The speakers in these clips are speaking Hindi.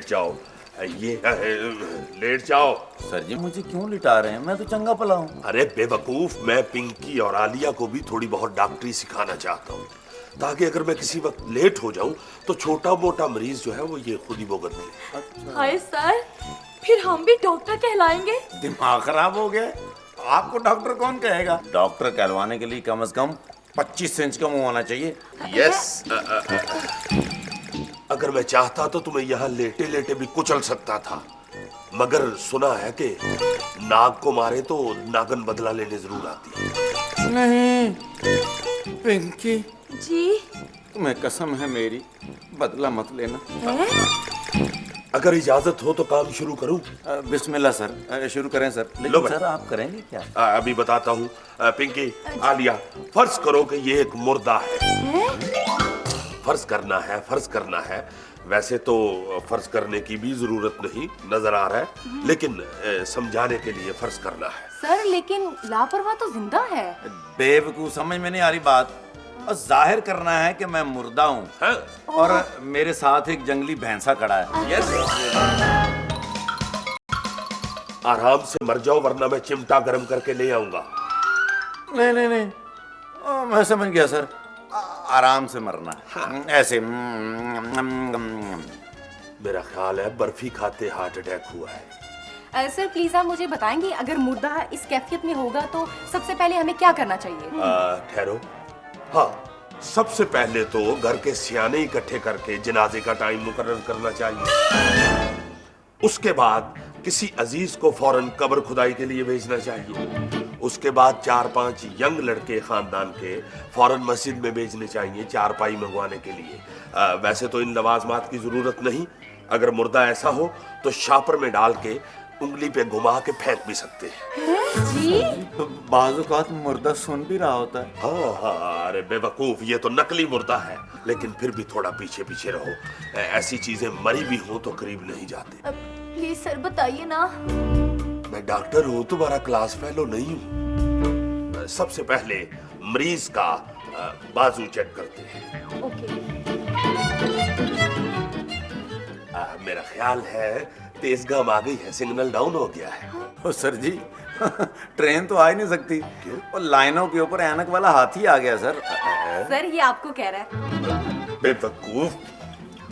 जाओ। ये लेट जाओ। सर जी मुझे क्यों लिटा रहे हैं? मैं तो चंगा पला हूँ। अरे बेवकूफ, मैं पिंकी और आलिया को भी थोड़ी बहुत डॉक्टरी सिखाना चाहता हूँ, ताकि अगर मैं किसी वक्त लेट हो जाऊं तो छोटा मोटा मरीज जो है वो ये खुद ही भुगत ले। हाय सर, फिर हम भी डॉक्टर कहलाएंगे? दिमाग खराब हो गया? आपको डॉक्टर कौन कहेगा? डॉक्टर कहलवाने के लिए कम से कम 25 इंच का मुंह होना चाहिए। यस। अगर मैं चाहता तो तुम्हें यहाँ लेटे लेटे भी कुचल सकता था, मगर सुना है कि नाग को मारे तो नागन बदला लेने जरूर आती है। नहीं पिंकी जी, तुम्हें कसम है मेरी, बदला मत लेना। अगर इजाजत हो तो काम शुरू करूं? बिस्मिल्लाह सर, शुरू करें सर। लेकिन सर आप करेंगे क्या? अभी बताता हूँ। पिंकी, आलिया, फर्ज करो कि ये एक मुर्दा है। फर्ज करना है। वैसे तो फर्ज करने की भी जरूरत नहीं नजर आ रहा है, लेकिन समझाने के लिए फर्ज करना है। सर लेकिन लापरवाह तो जिंदा है। बेवकूफ, समझ में नहीं आ रही बात। और जाहिर करना है कि मैं मुर्दा हूँ और मेरे साथ एक जंगली भैंसा खड़ा है। यस। आराम से मर जाओ वरना मैं चिमटा गर्म करके ले आऊंगा। नहीं, मैं समझ गया सर। आराम से मरना है, ऐसे। मेरा ख्याल है बर्फी खाते हार्ट अटैक हुआ है। सर प्लीज आप मुझे बताएंगे, अगर मुर्दा इस कैफियत में होगा तो सबसे पहले हमें क्या करना चाहिए? ठहरो। हाँ, सबसे पहले तो घर के सियाने इकट्ठे करके जनाजे का टाइम मुकर्रर करना चाहिए। उसके बाद किसी अजीज को फौरन कब्र खुदाई के लिए भेजना चाहिए। उसके बाद 4-5 यंग लड़के खानदान के फौरन मस्जिद में भेजने चाहिए चारपाई मंगवाने के लिए। वैसे तो इन लवाजमात की जरूरत नहीं। अगर मुर्दा ऐसा हो तो शापर में डाल के उंगली पे घुमा के फेंक भी सकते हैं। जी? बाज़-औक़ात मुर्दा सुन भी रहा होता है। हाँ, अरे बेवकूफ, ये तो नकली मुर्दा है, लेकिन फिर भी थोड़ा पीछे पीछे रहो। ऐसी चीजें मरी भी हो तो करीब नहीं जाते। प्लीज सर बताइए ना। मैं डॉक्टर हूँ, तुम्हारा क्लास फेलो नहीं हूँ। सबसे पहले मरीज का बाजू चेक करते हैं। ओके। मेरा ख्याल है तेजगाम आ गई है, सिग्नल डाउन हो गया है। ओ सर जी ट्रेन तो आ ही नहीं सकती। और लाइनों के ऊपर ऐनक वाला हाथी आ गया सर। सर ये आपको कह रहा है। बेवकूफ,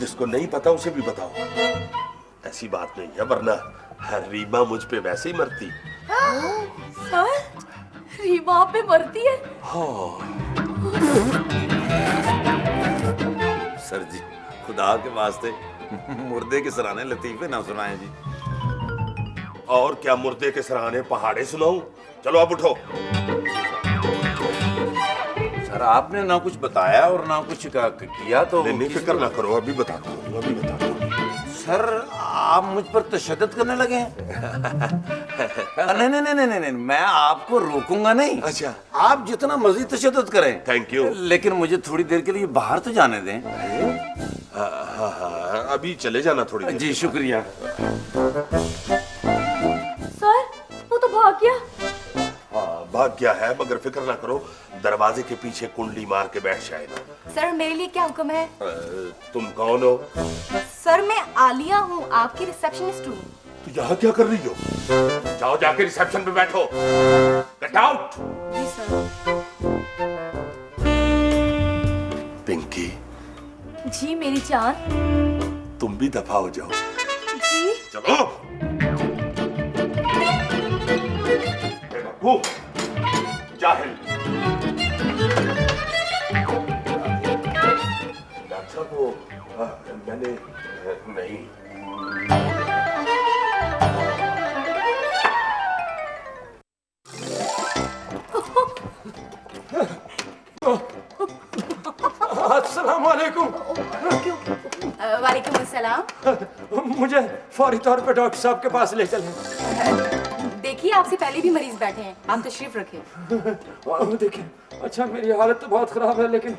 जिसको नहीं पता उसे भी बताओ। ऐसी बात नहीं है, वरना रीमा मुझ पे वैसे ही मरती। सर रीमा पे मरती है? हाँ। सर जी खुदा के वास्ते मुर्दे के सराहने लतीफे ना सुनाए जी। और क्या मुर्दे के सराहने पहाड़े सुनाऊं? चलो अब उठो। सर आपने ना कुछ बताया और ना कुछ किया तो। नहीं, फिक्र ना करो, अभी बताता हूँ। सर आप मुझ पर तशद्दुद करने लगे हैं। नहीं, मैं आपको रोकूंगा नहीं। अच्छा, आप जितना मर्जी तशद्दुद करें। Thank you. लेकिन मुझे थोड़ी देर के लिए बाहर तो जाने दें। हाँ, अभी चले जाना थोड़ी देर। जी शुक्रिया। सर वो तो भाग गया। हाँ, भाग गया है, मगर फिक्र ना करो, दरवाजे के पीछे कुंडली मार के बैठ जाएगा। सर मेरे लिए क्या हुक्म है? तुम कौन हो? सर मैं आलिया हूँ, आपकी रिसेप्शनिस्ट हूँ। तो यहाँ क्या कर रही हो? जाओ जाके रिसेप्शन पे बैठो। Get out. जी सर। पिंकी, जी मेरी जान। तुम भी दफा हो जाओ। जी चलो। बेवकूफ, जाहिल। डॉक्टर साहब वो मैंने नहीं। अस्सलाम वालेकुम। वालेकुम अस्सलाम। मुझे फौरी तौर पे डॉक्टर साहब के पास ले चलें। देखिए आपसे पहले भी मरीज बैठे हैं, आप तशरीफ रखें। देखिए, अच्छा मेरी हालत तो बहुत खराब है, लेकिन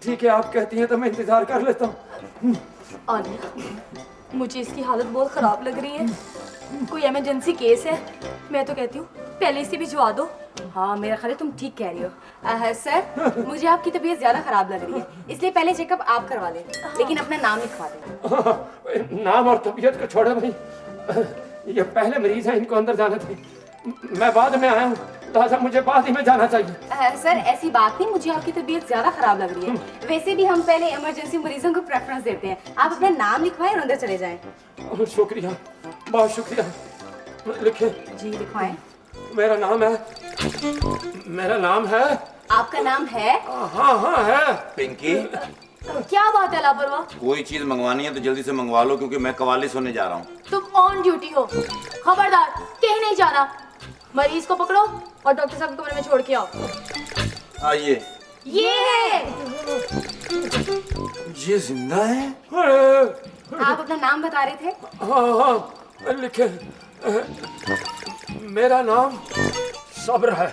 ठीक है आप कहती हैं तो मैं इंतजार कर लेता हूँ। आलिया, मुझे इसकी हालत बहुत खराब लग रही है। कोई इमरजेंसी केस है? मैं तो कहती हूँ पहले इसे भिजवा दो। हाँ मेरा ख्याल है तुम ठीक कह रही हो। सर मुझे आपकी तबीयत ज्यादा खराब लग रही है, इसलिए पहले चेकअप आप करवा लें, लेकिन अपना नाम लिखवा दें। नाम और तबीयत को छोड़ो भाई, ये पहले मरीज हैं, इनको अंदर जाना थे। मैं बाद में आया हूँ, लिहाजा मुझे बाद ही में जाना चाहिए। सर ऐसी बात नहीं, मुझे आपकी तबीयत ज्यादा खराब लग रही है। वैसे भी हम पहले इमरजेंसी मरीजों को प्रेफरेंस देते हैं। आप अपना नाम लिखवाएं और अंदर चले जाएं। शुक्रिया, बहुत शुक्रिया। लिखे जी लिखवाएं। मेरा नाम है। आपका नाम है? हाँ है। पिंकी, क्या बात है लापरवाह? कोई चीज मंगवानी है तो जल्दी से मंगवा लो, क्योंकि मैं कवाली सुनने जा रहा हूँ। तुम ऑन ड्यूटी हो, खबरदार कहीं नहीं जाना। मरीज को पकड़ो और डॉक्टर साहब के कमरे में छोड़ के आओ। आइए। ये है। ये जिंदा है? आप अपना नाम बता रहे थे? हाँ लिखे। मेरा नाम सब्र है।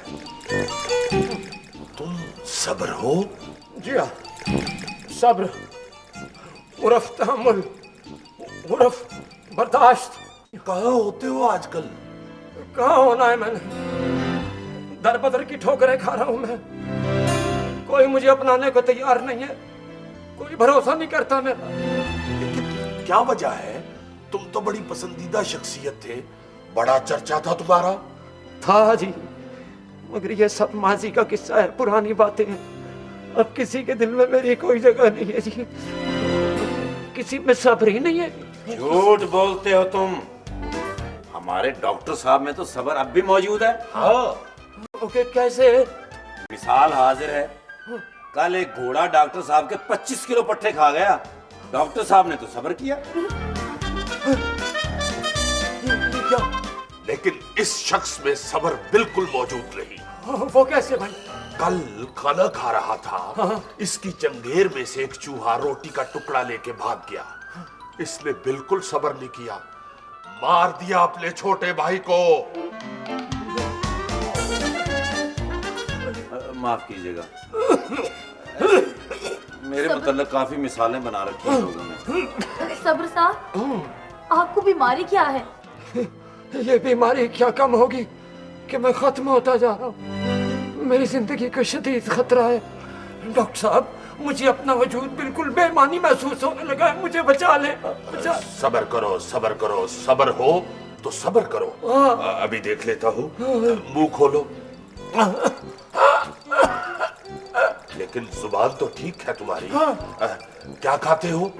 तुम सब्र हो? जी हाँ, सब्र उर्फ तहम्मुल उर्फ बर्दाश्त। कहाँ होते हो आजकल? कहाँ होना है मैंने, दर बदर की ठोकरें खा रहा हूँ मैं। कोई मुझे अपनाने को तैयार नहीं है, कोई भरोसा नहीं करता मेरा। लेकिन क्या वजह है? तुम तो बड़ी पसंदीदा शख्सियत थे, बड़ा चर्चा था तुम्हारा। था जी, मगर ये सब माजी का किस्सा है, पुरानी बातें हैं। अब किसी के दिल में मेरी कोई जगह नहीं है जी, किसी में सब्र ही नहीं है। झूठ बोलते हो तुम। हमारे डॉक्टर साहब में तो सब्र अब भी मौजूद है। हाँ। ओके, कैसे? मिसाल हाजिर है। कल एक घोड़ा डॉक्टर साहब के 25 किलो पट्टे खा गया, डॉक्टर साहब ने तो सब्र किया। लेकिन इस शख्स में सब्र बिल्कुल मौजूद नहीं। वो कैसे भाई? कल खाना खा रहा था, इसकी चंगेर में से एक चूहा रोटी का टुकड़ा लेके भाग गया। इसने बिल्कुल सब्र नहीं किया, मार दिया अपने छोटे भाई को। माफ कीजिएगा, मेरे मतलब काफी मिसालें बना रखी हैं लोगों ने। सब्र साहब, आपको बीमारी क्या है? ये बीमारी क्या कम होगी कि मैं खत्म होता जा रहा हूँ। मेरी जिंदगी का शदीद खतरा है। डॉक्टर साहब, मुझे अपना वजूद बिल्कुल बेमानी महसूस होने लगा है, मुझे बचा ले। सब्र करो, सब्र करो, सब्र हो तो सब्र करो। अभी देख लेता हूँ, मुंह खोलो। लेकिन जुबान तो ठीक है तुम्हारी। क्या खाते हो?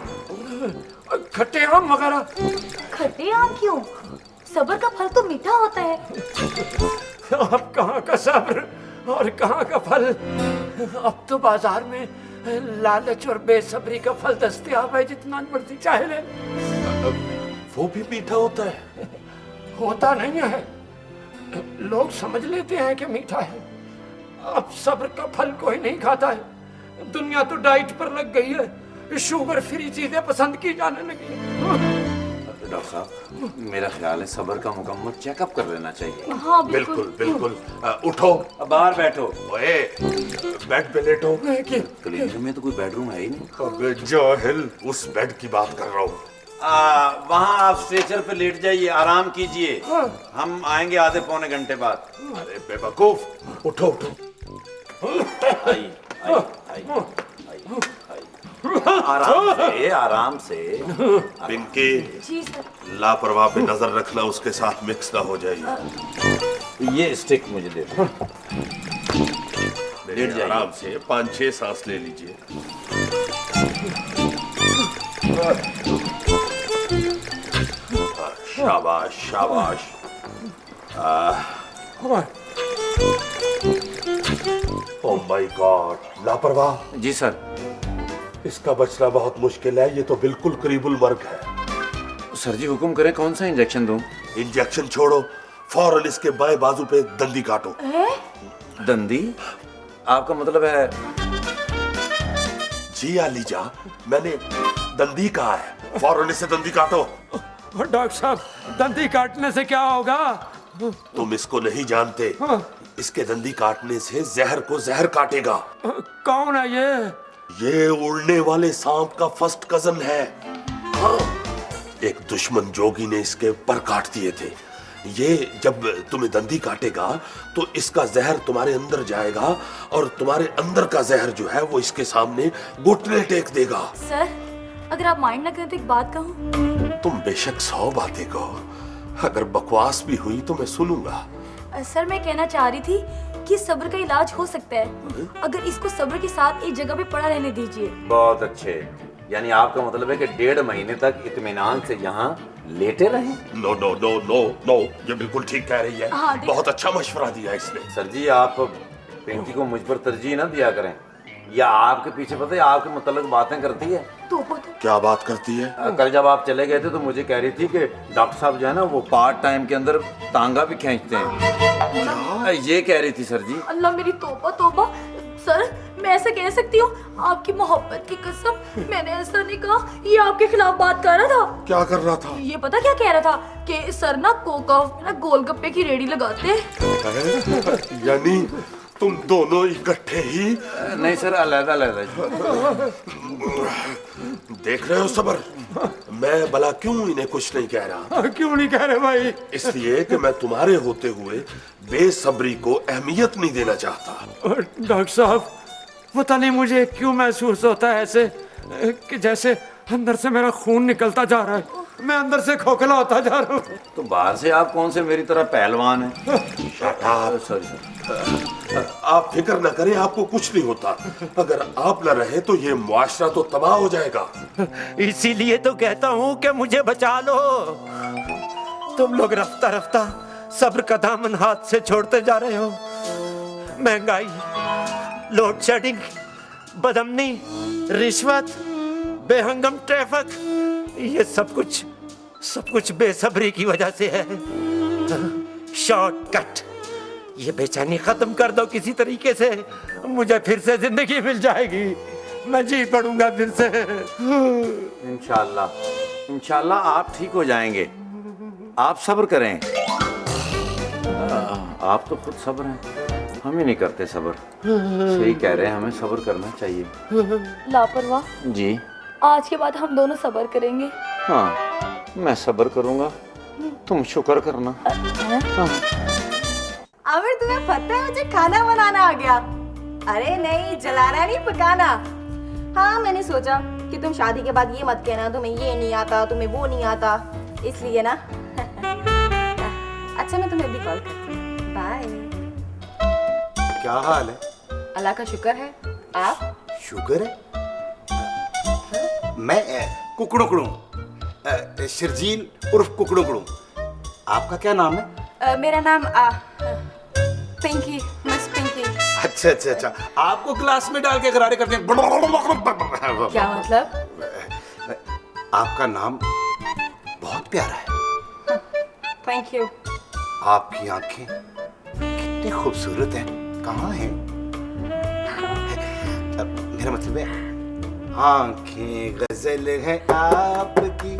खट्टे आम वगैरह। खट्टे आम क्यों? सब्र का फल तो मीठा होता है। अब कहाँ का सब्र और कहाँ का फल? अब तो बाजार में लालच और बेसब्री का फल दस्तयाब है, जितना मर्जी चाहे ले। वो भी मीठा होता है? होता नहीं है, लोग समझ लेते हैं कि मीठा है। अब सब्र का फल कोई नहीं खाता है। दुनिया तो डाइट पर लग गई है, शुगर फ्री चीजें पसंद की जाने लगी है। डॉक्टर साहब, मेरा ख्याल है सब्र का मुकम्मल चेकअप कर लेना चाहिए। हाँ बिल्कुल बिल्कुल। उठो, बाहर बैठो। ओए, बेड पे लेटो। क्लिनिक में तो कोई बेडरूम है ही नहीं। अबे जाहिल, उस बेड की बात कर रहा हूँ। वहाँ आप स्ट्रेचर पे लेट जाइए, आराम कीजिए। हम आएंगे आधे पौने घंटे बाद। अरे बेवकूफ, उठो उठो। आइए, आइए, आइए, आराम से, आराम से। पिंकी, जी सर। लापरवाह पे नजर रखना, उसके साथ मिक्स ना हो जाए। ये स्टिक मुझे दे दो। लेट जाइए आराम से, 5-6 सांस ले लीजिए। शाबाश शाबाश। ओह माय गॉड, लापरवाह। जी सर। इसका बचना बहुत मुश्किल है, ये तो बिल्कुल करीबुल मर्ग है। सर जी हुक्म करें, कौन सा इंजेक्शन दूं? इंजेक्शन छोड़ो, फौरन इसके बाएं बाजू पे दंदी काटो। दंदी? आपका मतलब है? जी अलीजा, मैंने दंदी कहा है, फौरन इसे दंदी काटो। डॉक्टर साहब, दंदी काटने से क्या होगा? तुम इसको नहीं जानते, इसके दंदी काटने से जहर को जहर काटेगा। कौन है ये? ये उड़ने वाले सांप का फर्स्ट कजन है। एक दुश्मन जोगी ने इसके पर काट दिए थे। ये जब तुम्हें दंदी काटेगा तो इसका जहर तुम्हारे अंदर जाएगा और तुम्हारे अंदर का जहर जो है वो इसके सामने घुटने टेक देगा। सर, अगर आप माइंड ना करें तो एक बात कहूं। तुम बेशक 100 बातें कहो, अगर बकवास भी हुई तो मैं सुनूंगा। सर मैं कहना चाह रही थी कि सब्र का इलाज हो सकता है, अगर इसको सब्र के साथ एक जगह पे पड़ा रहने दीजिए। बहुत अच्छे, यानी आपका मतलब है कि 1.5 महीने तक इत्मीनान से यहाँ लेटे रहे? No no no no no, ये बिल्कुल ठीक कह रही है। हाँ, बहुत अच्छा मशवरा दिया इसने। सर जी, आप पिंकी को मुझ पर तरजीह ना दिया करें, या आपके पीछे पता है आपके मुतल्लिक बातें करती है। तो क्या बात करती है? कल जब आप चले गए थे तो मुझे कह रही थी कि डॉक्टर साहब जो है ना वो पार्ट टाइम के अंदर तांगा भी खींचते हैं। ये कह रही थी सर जी। अल्लाह मेरी तौबा तौबा। सर मैं ऐसा कह सकती हूँ? आपकी मोहब्बत की कसम, मैंने ऐसा नहीं कहा। ये आपके खिलाफ बात कर रहा था। क्या कर रहा था? ये पता क्या कह रहा था कि सर ना कोका ना गोलगप्पे की रेडी लगाते हैं। यानी तुम दोनों इकट्ठे ही? नहीं सर, अलग-अलग। देख रहे हो सबर, मैं भला क्यों इन्हें कुछ नहीं कह रहा? क्यों नहीं कह रहे भाई? इसलिए कि मैं तुम्हारे होते हुए बेसब्री को अहमियत नहीं देना चाहता। डॉक्टर साहब, पता नहीं मुझे क्यों महसूस होता है ऐसे कि जैसे अंदर से मेरा खून निकलता जा रहा है, मैं अंदर से खोखला होता जा रहा हूँ। तो बाहर से आप कौन से मेरी तरह पहलवान हैं? सॉरी। आप फिक्र न करें, आपको कुछ नहीं होता। अगर आप न रहे तो ये मुआशरा तो तबाह हो जाएगा। इसीलिए तो कहता हूँ कि मुझे बचा लो। तुम लोग रफ्ता रफ्ता सब्र का दामन हाथ से छोड़ते जा रहे हो। महंगाई, लोड शेडिंग, बदअमनी, रिश्वत, बेहंगम ट्रैफिक, ये सब कुछ बेसब्री की वजह से है। शॉर्टकट, ये बेचैनी खत्म कर दो किसी तरीके से, मुझे फिर से जिंदगी मिल जाएगी, मैं जी पड़ूंगा फिर से। इंशाल्लाह आप ठीक हो जाएंगे। आप सब्र करें। आप तो खुद सब्र हैं, हम ही नहीं करते सब्र। सही कह रहे हैं, हमें सब्र करना चाहिए। लापरवाह जी, आज के बाद हम दोनों सब्र करेंगे। हाँ मैं सब्र करूंगा, तुम शुक्र करना। आमिर, तुम्हें पता है मुझे खाना बनाना आ गया? अरे नहीं, जलाना नहीं, पकाना। हाँ, मैंने सोचा कि तुम शादी के बाद ये मत कहना तुम्हें ये नहीं आता, तुम्हें वो नहीं आता, इसलिए ना। अच्छा, मैं तुम्हें अभी कॉल करती हूँ। बाय। क्या हाल है? अल्लाह का शुक्र है। आप? शुक्र है। मैं कुकड़ुकड़ू, शिरजील उर्फ कुकड़ुकड़ू। आपका क्या नाम है? मेरा नाम पिंकी, मिस पिंकी। अच्छा अच्छा अच्छा, आपको क्लास में डाल के गरारे करते हैं। क्या मतलब? आपका नाम बहुत प्यारा है। Thank you. आपकी आंखें कितनी खूबसूरत हैं। कहाँ हैं? मेरा मतलब है, आंखें गजल है आपकी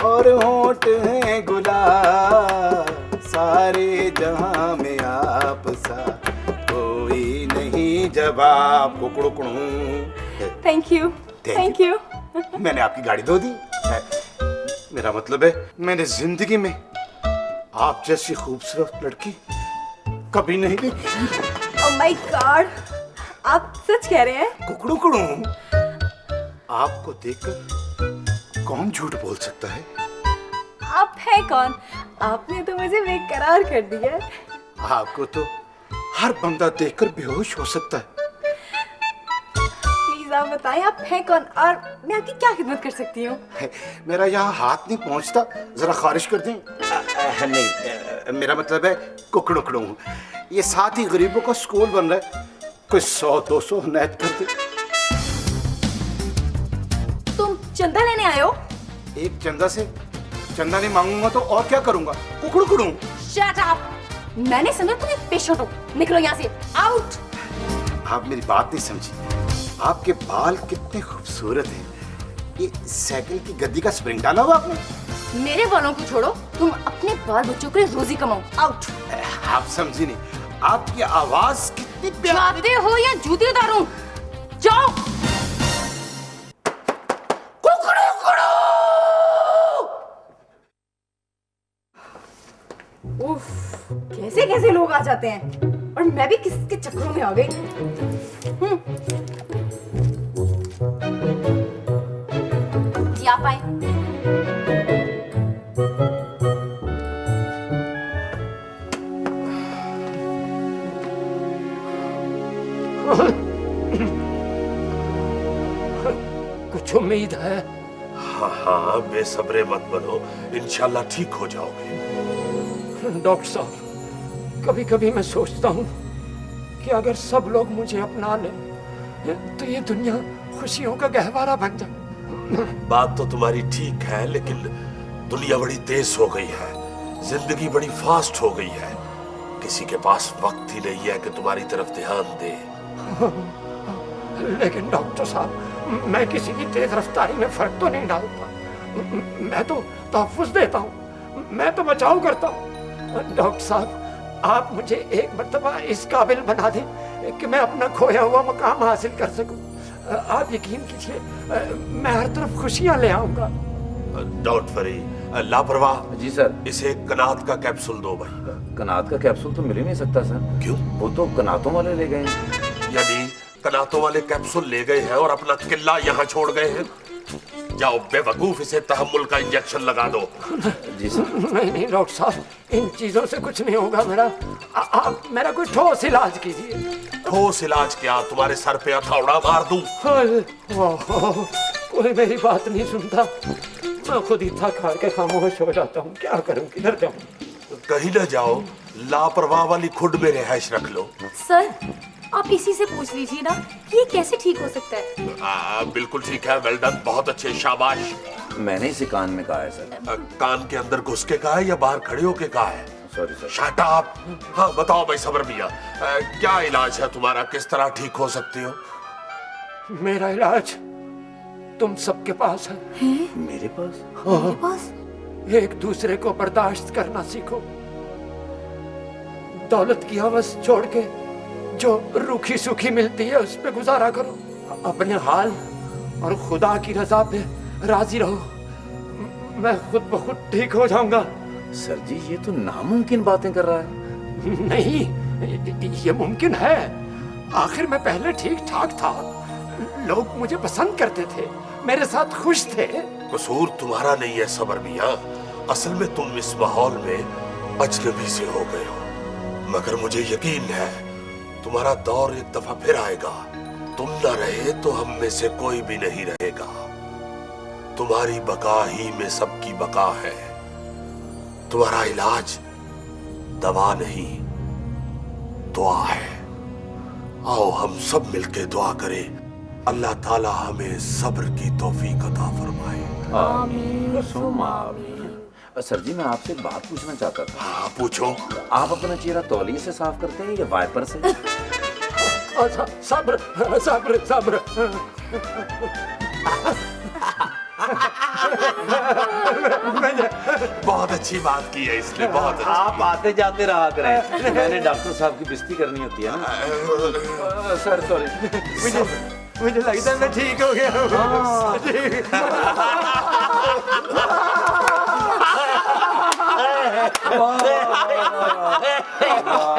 और होंठ हैं गुलाब, सारे जहां में आप सा कोई नहीं जवाब। कुकड़ुकड़ू। Thank you, thank you. मैंने आपकी गाड़ी धो दी। मेरा मतलब है, मैंने जिंदगी में आप जैसी खूबसूरत लड़की कभी नहीं देखी। ओह माय गॉड, आप सच कह रहे हैं? कुकड़ुकड़ू, आपको देखकर कौन झूठ बोल सकता है? आप हैं कौन? आपने तो मुझे बेकरार कर दिया। आपको तो हर बंदा देखकर बेहोश हो सकता है। प्लीज आप बताएं, आप हैं कौन और मैं आपकी क्या खिदमत कर सकती हूँ? मेरा यहाँ हाथ नहीं पहुँचता, जरा खारिज कर दें। नहीं, मेरा मतलब है कुकड़ुकड़ू, ये 7 ही गरीबों का स्कूल बन रहा है, कोई 100-200 नायत कर दे। तुम चंदा लेने आए हो? एक चंदा नहीं मांगूंगा तो और क्या करूंगा? कुकड़ुकड़ू। Shut up! मैंने समझा तुम एक पेशेंट हो। निकलो यहाँ से, आउट। आप मेरी बात नहीं समझी। आपके बाल कितने खूबसूरत हैं। ये साइकिल की गद्दी का स्प्रिंग डाला हुआ आपने? मेरे बालों को छोड़ो, तुम अपने बाल बच्चों के लिए रोजी कमाओ। आउट। आप समझी नहीं, आपकी आवाज कितनी प्यारी। जाते हो या जूती उतारूं? जाओ। उफ, कैसे कैसे लोग आ जाते हैं और मैं भी किसके चक्करों में आ गई। जी आप आए। कुछ उम्मीद है? हाँ हाँ, बेसब्रे मत बनो, इंशाल्लाह ठीक हो जाओगे। डॉक्टर साहब, कभी कभी मैं सोचता हूँ कि अगर सब लोग मुझे अपना लें तो ये दुनिया खुशियों का गहवारा बन जाए। बात तो तुम्हारी ठीक है, लेकिन दुनिया बड़ी तेज हो गई है, जिंदगी बड़ी फास्ट हो गई है, किसी के पास वक्त ही नहीं है कि तुम्हारी तरफ ध्यान दे। लेकिन डॉक्टर साहब, मैं किसी की तेज रफ्तारी में फर्क तो नहीं डालता। मैं तो तहफ्फुज़ देता हूँ, मैं तो बचाव करता हूँ। डॉक्टर साहब, आप मुझे एक मर्तबा इस काबिल बना दें कि मैं अपना खोया हुआ मकाम हासिल कर सकूं। आप यकीन कीजिए, मैं हर तरफ खुशियां ले आऊंगा। डोंट वरी, लापरवाह। जी सर। इसे कनात का कैप्सूल दो भाई। कनात का कैप्सूल तो मिल ही नहीं सकता सर। क्यों? वो तो कनातों वाले ले गए हैं। यानी कनातों वाले कैप्सूल ले गए हैं और अपना किला यहाँ छोड़ गए हैं? जाओ बेवकूफ, इसे तहम्मुल का इंजेक्शन लगा दो। जी सर। नहीं नहीं डॉक्टर साहब, इन चीजों से कुछ नहीं होगा मेरा। आप मेरा कोई ठोस इलाज कीजिए। ठोस इलाज क्या, तुम्हारे सर पे हथौड़ा मार दूं? कोई मेरी बात नहीं सुनता, मैं खुद ही थक हार के खामोश हो जाता हूँ। क्या करूँ, किधर जाऊँ? कहीं ना जाओ, लापरवाह वाली खुड में रिहाइश रख लो। सर, आप इसी से पूछ लीजिए ना कि ये कैसे ठीक हो सकता है। बिल्कुल ठीक है, वेल डन, बहुत अच्छे, शाबाश। मैंने इसे कान में कहा है सर। कान के अंदर घुस के कहा है या बाहर खड़े होके कहा है? Sorry sir. Shut up. हाँ बताओ भाई सबर मियां, क्या इलाज है तुम्हारा, किस तरह ठीक हो सकती हो? मेरा इलाज तुम सबके पास है। मेरे पास? मेरे पास? एक दूसरे को बर्दाश्त करना सीखो। दौलत की हवस छोड़ के जो रूखी सूखी मिलती है उस पे गुजारा करो। अपने हाल और खुदा की रजा पे राजी रहो। मैं खुद ब खुद ठीक हो जाऊंगा। सर जी, ये तो नामुमकिन बातें कर रहा है। नहीं, ये मुमकिन है। आखिर मैं पहले ठीक ठाक था, लोग मुझे पसंद करते थे, मेरे साथ खुश थे। कसूर तुम्हारा नहीं है सबर मियां, असल में तुम इस माहौल में अजनबी से हो गए हो। मगर मुझे यकीन है तुम्हारा दौर एक दफा फिर आएगा। तुम न रहे तो हम में से कोई भी नहीं रहेगा। तुम्हारी बका ही में सबकी बका है। तुम्हारा इलाज दवा नहीं, दुआ है। आओ हम सब मिलके दुआ करें, अल्लाह ताला हमें सब्र की तौफीक अता फरमाए। आमीन सुम्मा आमीन। सर जी, मैं आपसे एक बात पूछना चाहता था। हाँ पूछो। आप अपना चेहरा तौलिए से साफ करते हैं या वाइपर से? सब्र सब्र सब्र। बहुत अच्छी बात की है इसने, बहुत अच्छी। आप आते जाते रहा करें, मैंने डॉक्टर साहब की बिस्ती करनी होती है ना। सर सॉरी, मुझे लगता है मैं ठीक हो गया हूँ।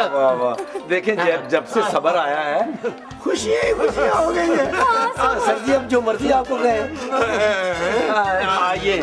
वाह वाह, देखें जब से सबर आया है खुशियाँ हो गई हैं। सर जी, अब जो मर्जी आपको कहे। आइए।